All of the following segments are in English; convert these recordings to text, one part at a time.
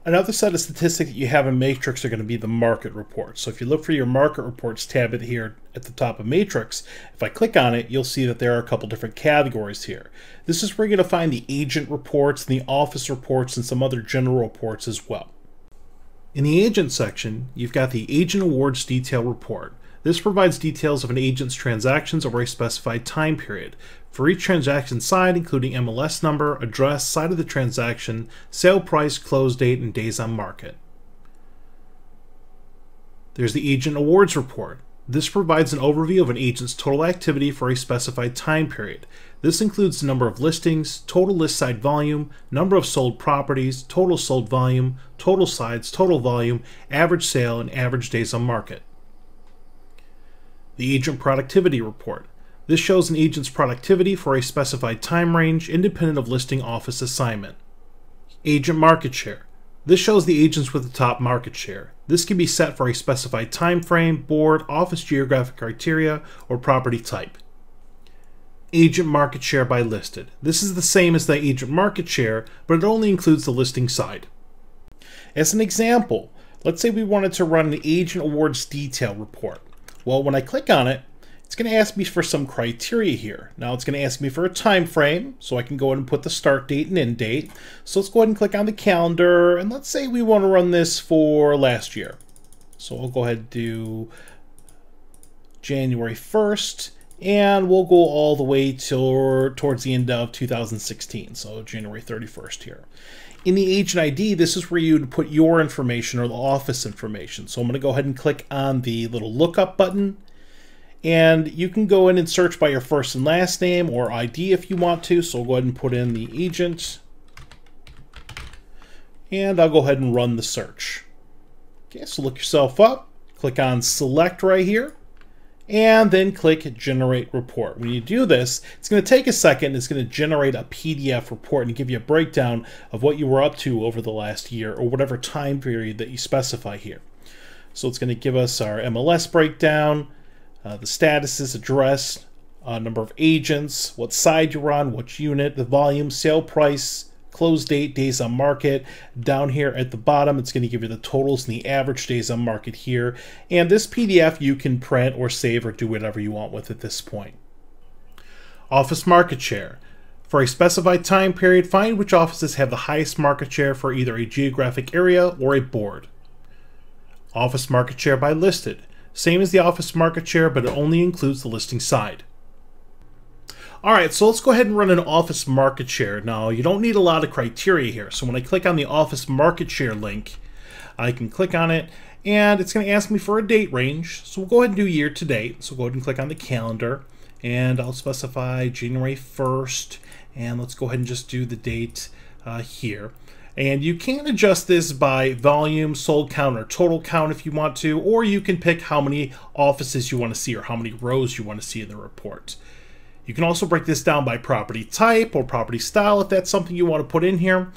Another set of statistics that you have in Matrix are going to be the market reports. So if you look for your market reports tab here at the top of Matrix, if I click on it, you'll see that there are a couple different categories here. This is where you're going to find the agent reports, the office reports, and some other general reports as well. In the agent section, you've got the Agent Awards Detail Report. This provides details of an agent's transactions over a specified time period. For each transaction side, including MLS number, address, side of the transaction, sale price, close date, and days on market. There's the Agent Awards Report. This provides an overview of an agent's total activity for a specified time period. This includes the number of listings, total list side volume, number of sold properties, total sold volume, total sides, total volume, average sale, and average days on market. The Agent Productivity Report. This shows an agent's productivity for a specified time range independent of listing office assignment. Agent Market Share. This shows the agents with the top market share. This can be set for a specified time frame, board, office geographic criteria, or property type. Agent Market Share by Listed. This is the same as the Agent Market Share, but it only includes the listing side. As an example, let's say we wanted to run an Agent Awards Detail Report. Well, when I click on it, it's going to ask me for some criteria here. Now it's going to ask me for a time frame, so I can go ahead and put the start date and end date. So let's go ahead and click on the calendar, and let's say we want to run this for last year. So I'll go ahead and do January 1st, and we'll go all the way towards the end of 2016, so January 31st here. In the agent ID, this is where you'd put your information or the office information. So I'm going to go ahead and click on the little lookup button, and you can go in and search by your first and last name or ID if you want to. So I'll go ahead and put in the agent, and I'll go ahead and run the search. Okay, so look yourself up, click on Select right here, and then click Generate Report. When you do this, it's going to take a second. It's going to generate a PDF report and give you a breakdown of what you were up to over the last year or whatever time period that you specify here. So it's going to give us our MLS breakdown, the statuses, address, number of agents, what side you're on, which unit, the volume, sale price, close date, days on market. Down here at the bottom, it's going to give you the totals and the average days on market here. And this PDF you can print or save or do whatever you want with at this point. Office Market Share. For a specified time period, find which offices have the highest market share for either a geographic area or a board. Office Market Share by Listed. Same as the Office Market Share, but it only includes the listing side. Alright, so let's go ahead and run an Office Market Share. Now, you don't need a lot of criteria here. So when I click on the Office Market Share link, I can click on it, and it's going to ask me for a date range. So we'll go ahead and do year to date. So go ahead and click on the calendar, and I'll specify January 1st, and let's go ahead and just do the date here. And you can adjust this by volume, sold count, or total count if you want to, or you can pick how many offices you want to see or how many rows you want to see in the report. You can also break this down by property type or property style if that's something you want to put in here.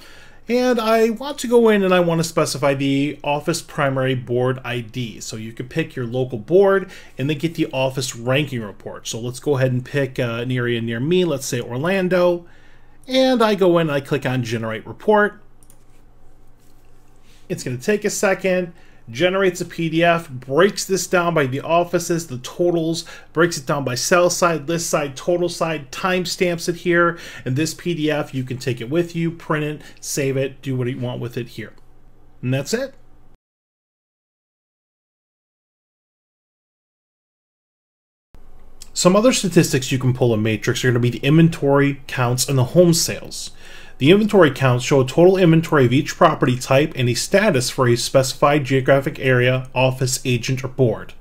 And I want to go in and I want to specify the Office Primary Board ID. So you can pick your local board and then get the office ranking report. So let's go ahead and pick an area near me, let's say Orlando. And I go in and I click on Generate Report. It's going to take a second, generates a PDF, breaks this down by the offices, the totals, breaks it down by sell side, list side, total side, timestamps it here, and this PDF, you can take it with you, print it, save it, do what you want with it here. And that's it. Some other statistics you can pull in Matrix are going to be the inventory counts and the home sales. The inventory counts show a total inventory of each property type and a status for a specified geographic area, office, agent, or board.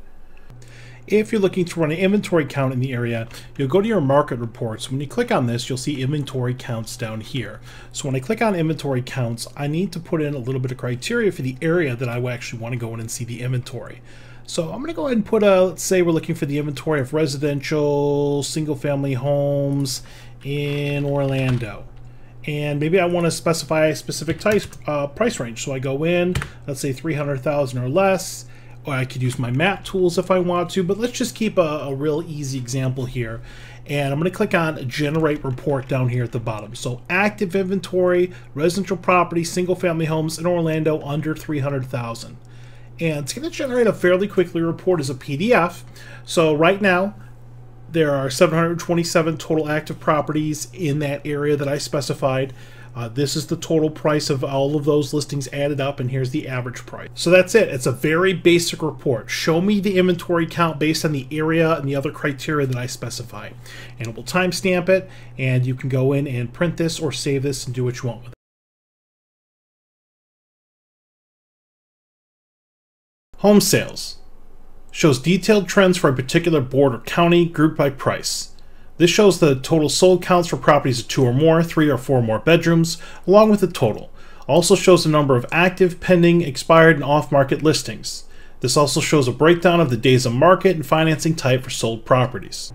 If you're looking to run an inventory count in the area, you'll go to your market reports. When you click on this, you'll see inventory counts down here. So when I click on inventory counts, I need to put in a little bit of criteria for the area that I actually want to go in and see the inventory. So I'm going to go ahead and put let's say we're looking for the inventory of residential single-family homes in Orlando. And maybe I want to specify a specific price range. So I go in, let's say 300,000 or less, or I could use my map tools if I want to, but let's just keep a real easy example here. and I'm going to click on Generate Report down here at the bottom. So active inventory, residential property, single family homes in Orlando under 300,000. And it's going to generate a fairly quickly report as a PDF. So right now, there are 727 total active properties in that area that I specified. This is the total price of all of those listings added up, and here's the average price. So that's it. It's a very basic report. Show me the inventory count based on the area and the other criteria that I specify. And it will timestamp it, and you can go in and print this or save this and do what you want with it. Home sales. Shows detailed trends for a particular board or county grouped by price. This shows the total sold counts for properties of 2 or more, 3 or 4 more bedrooms, along with the total. Also shows the number of active, pending, expired, and off-market listings. This also shows a breakdown of the days on market and financing type for sold properties.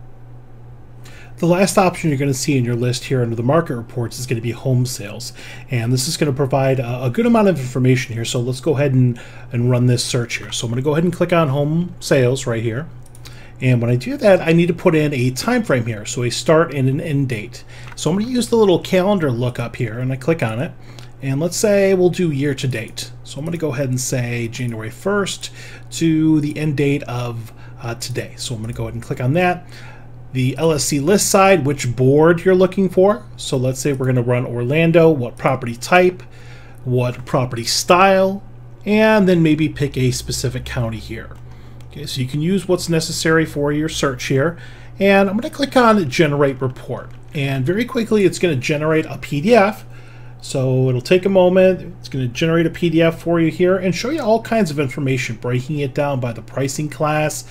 The last option you're going to see in your list here under the market reports is going to be home sales. And this is going to provide a good amount of information here. So let's go ahead and run this search here. So I'm going to go ahead and click on home sales right here. And when I do that, I need to put in a time frame here. So a start and an end date. So I'm going to use the little calendar lookup here, and I click on it. And let's say we'll do year to date. So I'm going to go ahead and say January 1st to the end date of today. So I'm going to go ahead and click on that. The LSC list side, which board you're looking for. So let's say we're going to run Orlando, what property type, what property style, and then maybe pick a specific county here. Okay, so you can use what's necessary for your search here. And I'm going to click on Generate Report. And very quickly, it's going to generate a PDF. So it'll take a moment. It's going to generate a PDF for you here and show you all kinds of information, breaking it down by the pricing class,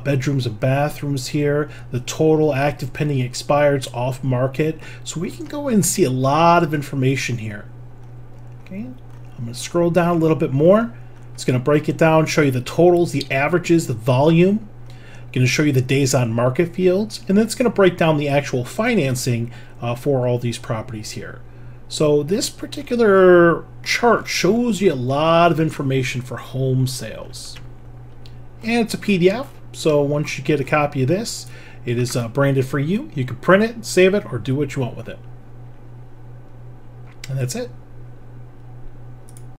bedrooms and bathrooms here, the total active, pending, expireds, off market. So we can go in and see a lot of information here. Okay, I'm going to scroll down a little bit more. It's going to break it down, show you the totals, the averages, the volume. Going to show you the days on market fields, and then it's going to break down the actual financing for all these properties here. So this particular chart shows you a lot of information for home sales. And it's a PDF, so once you get a copy of this, it is branded for you. You can print it, save it, or do what you want with it. And that's it.